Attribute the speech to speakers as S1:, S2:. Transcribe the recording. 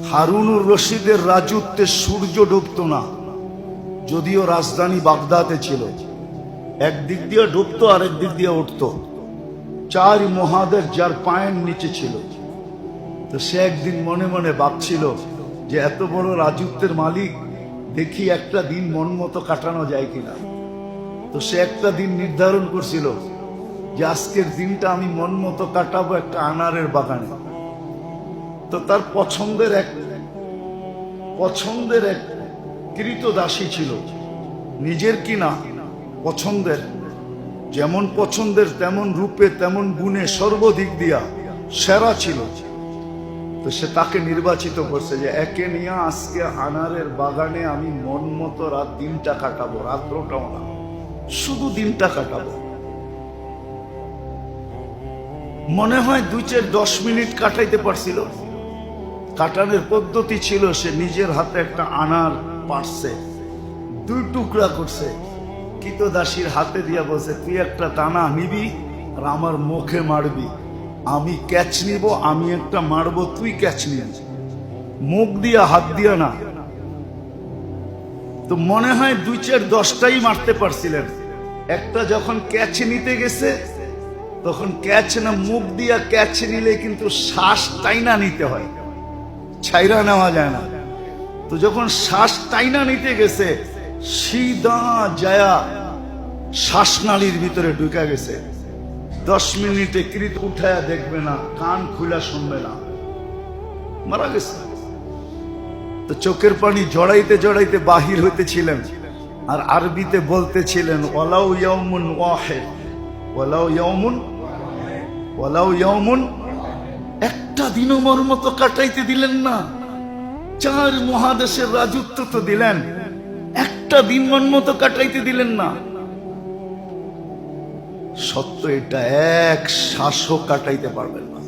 S1: হারুনুর রশিদের রাজত্বে সূর্য ডুবত না, যদিও রাজধানী বাগদাদে ছিল। একদিক দিয়ে ডুবত, আরেক দিক দিয়ে উঠত। চার মহাদেশ যার পায়ের নিচে ছিল। তো সে একদিন মনে মনে ভাবছিল যে এত বড় রাজত্বের মালিক, দেখি একটা দিন মন মতো কাটানো যায় কিনা। তো সে একটা দিন নির্ধারণ করছিল যে আজকের দিনটা আমি মন মতো কাটাবো একটা আনারের বাগানে। তো তার পছন্দের এক কৃতদাসী ছিল, নিজের কিনা, পছন্দের, যেমন পছন্দের তেমন রূপে তেমন গুণে সর্বদিক দিয়া সেরা ছিল। তো সে তাকে নির্বাচিত করছে যে একে নিয়ে আজকে আনারের বাগানে আমি মন মতো রাত দিনটা কাটাবো, রাত্রটাও না, শুধু দিনটা কাটাবো। মনে হয় 2-10 মিনিট কাটাইতে পারছিল। কাটানোর পদ্ধতি ছিল, সে নিজের হাতে একটা আনার পারছে, 2 টুকরা করছে, কৃতদাসীর হাতে দিয়া বলছে, তুই একটা টানা নিবি আর আমার মুখে মারবি, আমি ক্যাচ নিব, আমি একটা মারবো, তুই ক্যাচ নিবি, মুখ দিয়া, হাত দিয়া না। তো মনে হয় 2-10টাই মারতে পারছিলেন। একটা যখন ক্যাচ নিতে গেছে, তখন ক্যাচ না, মুখ দিয়া ক্যাচ নিলে কিন্তু শ্বাস টাইনা নিতে হয়, ছাইরা নেওয়া যায় না। তো যখন শ্বাস টাইনা নিতে গেছে, সিধা যায়া শ্বাসনালীর ভিতরে ঢুকে গেছে। 10 মিনিটে কৃত উঠায়া দেখবে না, কান খুলা শুনবে না, মারা গেছে। তো চোখের পানি জড়াইতে জড়াইতে বাহির হইতেছিলেন, আর আরবিতে বলতেছিলেন, ওয়ালাউ ইয়াউমুন ওয়াহিদ, ওয়ালাউ ইয়াউমুন, ওয়ালাউ ইয়াউমুন। একটা দিনও মোর মতো কাটাইতে দিলেন না। 4 মহাদেশের রাজত্ব তো দিলেন, একটা দিন মন মতো কাটাইতে দিলেন না। সত্য এটা, এক শ্বাসও কাটাইতে পারবেন না।